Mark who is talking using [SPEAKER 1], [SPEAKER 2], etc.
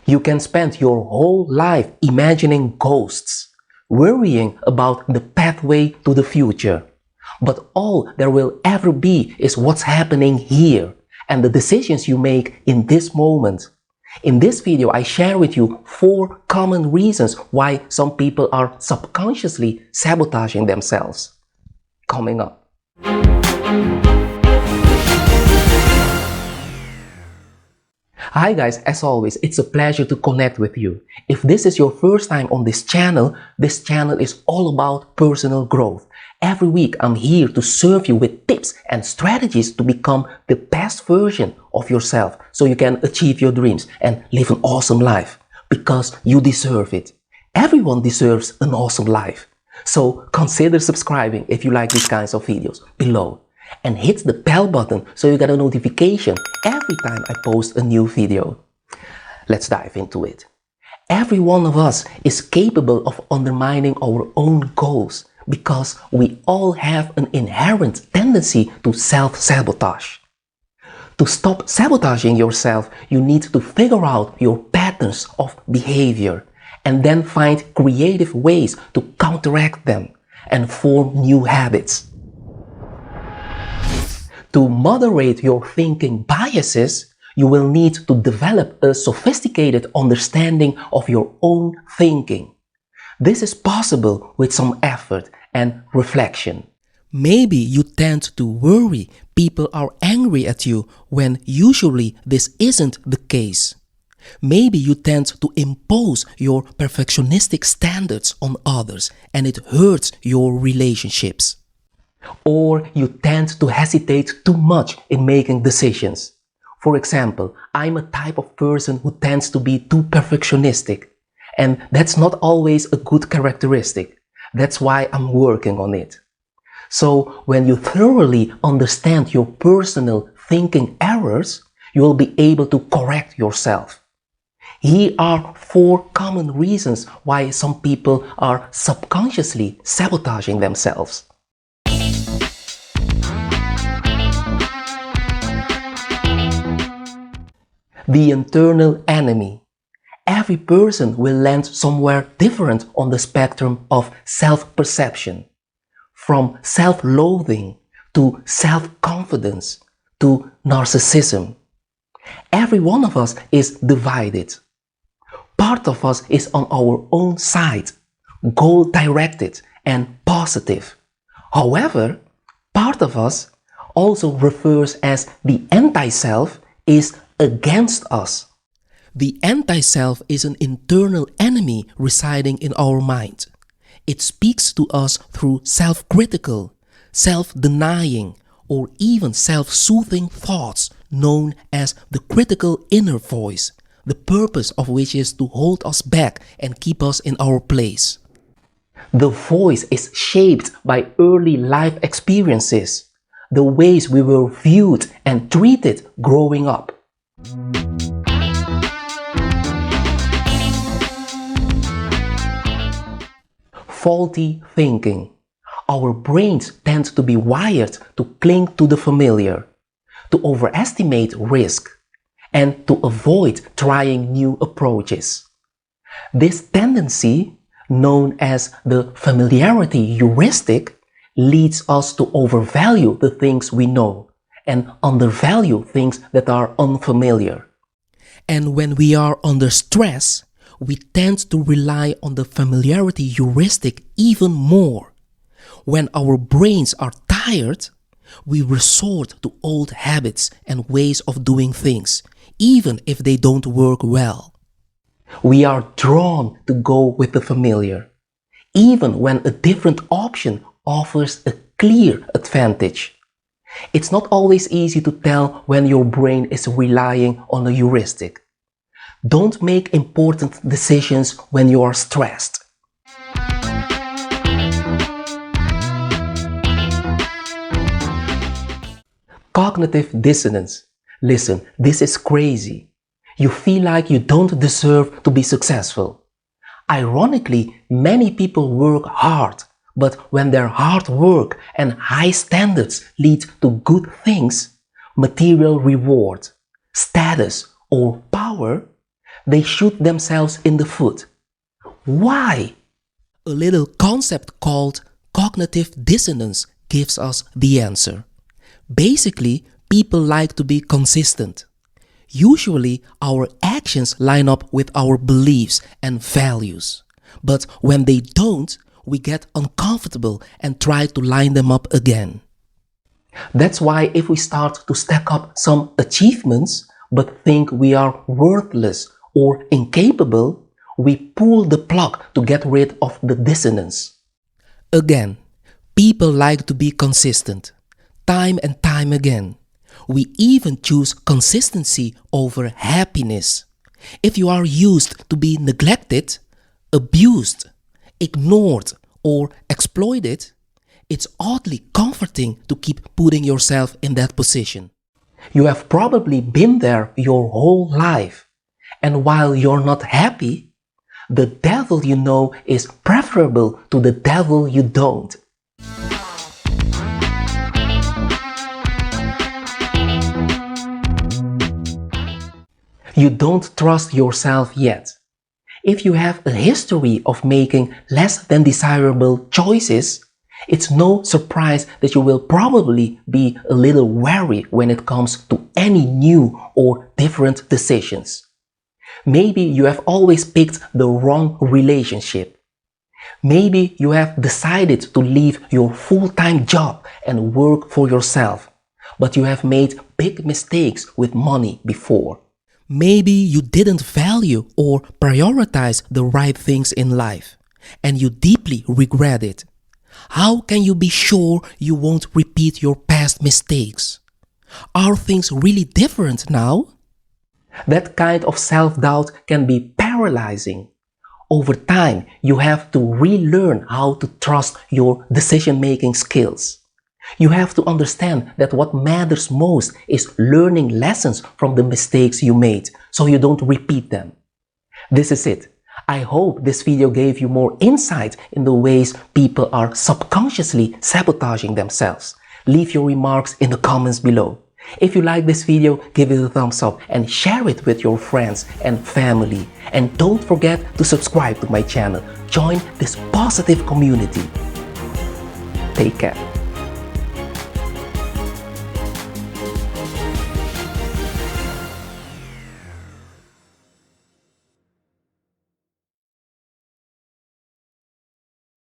[SPEAKER 1] You can spend your whole life imagining ghosts, worrying about the pathway to the future. But all there will ever be is what's happening here and the decisions you make in this moment. In this video, I share with you 4 common reasons why some people are subconsciously sabotaging themselves. Coming up. Hi guys, as always, it's a pleasure to connect with you. If this is your first time on this channel is all about personal growth. Every week I'm here to serve you with tips and strategies to become the best version of yourself so you can achieve your dreams and live an awesome life. Because you deserve it. Everyone deserves an awesome life. So consider subscribing if you like these kinds of videos below. And hit the bell button so you get a notification every time I post a new video. Let's dive into it. Every one of us is capable of undermining our own goals because we all have an inherent tendency to self-sabotage. To stop sabotaging yourself, you need to figure out your patterns of behavior and then find creative ways to counteract them and form new habits. To moderate your thinking biases, you will need to develop a sophisticated understanding of your own thinking. This is possible with some effort and reflection. Maybe you tend to worry people are angry at you when usually this isn't the case. Maybe you tend to impose your perfectionistic standards on others and it hurts your relationships. Or you tend to hesitate too much in making decisions. For example, I'm a type of person who tends to be too perfectionistic. And that's not always a good characteristic. That's why I'm working on it. So when you thoroughly understand your personal thinking errors, you will be able to correct yourself. Here are 4 common reasons why some people are subconsciously sabotaging themselves. The internal enemy. Every person will land somewhere different on the spectrum of self-perception. From self-loathing to self-confidence to narcissism. Every one of us is divided. Part of us is on our own side, goal-directed and positive. However, part of us, also refers as the anti-self, is against us. The anti-self is an internal enemy residing in our mind. It speaks to us through self-critical, self-denying, or even self-soothing thoughts known as the critical inner voice, the purpose of which is to hold us back and keep us in our place. The voice is shaped by early life experiences, the ways we were viewed and treated growing up. Faulty thinking. Our brains tend to be wired to cling to the familiar, to overestimate risk, and to avoid trying new approaches. This tendency, known as the familiarity heuristic, leads us to overvalue the things we know and undervalue things that are unfamiliar. And when we are under stress, we tend to rely on the familiarity heuristic even more. When our brains are tired, we resort to old habits and ways of doing things, even if they don't work well. We are drawn to go with the familiar, even when a different option offers a clear advantage. It's not always easy to tell when your brain is relying on a heuristic. Don't make important decisions when you are stressed. Cognitive dissonance. Listen, this is crazy. You feel like you don't deserve to be successful. Ironically, many people work hard, but when their hard work and high standards lead to good things, material reward, status, or power, They shoot themselves in the foot. Why? A little concept called cognitive dissonance gives us the answer. Basically, people like to be consistent. Usually, our actions line up with our beliefs and values. But when they don't, we get uncomfortable and try to line them up again. That's why if we start to stack up some achievements but think we are worthless or incapable, we pull the plug to get rid of the dissonance. Again, people like to be consistent, time and time again. We even choose consistency over happiness. If you are used to be neglected, abused, ignored, or exploited, it's oddly comforting to keep putting yourself in that position. You have probably been there your whole life. And while you're not happy, the devil you know is preferable to the devil you don't. You don't trust yourself yet. If you have a history of making less than desirable choices, it's no surprise that you will probably be a little wary when it comes to any new or different decisions. Maybe you have always picked the wrong relationship. Maybe you have decided to leave your full-time job and work for yourself, but you have made big mistakes with money before. Maybe you didn't value or prioritize the right things in life, and you deeply regret it. How can you be sure you won't repeat your past mistakes? Are things really different now? That kind of self-doubt can be paralyzing. Over time, you have to relearn how to trust your decision-making skills. You have to understand that what matters most is learning lessons from the mistakes you made so you don't repeat them. This is it. I hope this video gave you more insight in the ways people are subconsciously sabotaging themselves. Leave your remarks in the comments below. If you like this video, give it a thumbs up and share it with your friends and family. And don't forget to subscribe to my channel. Join this positive community. Take care.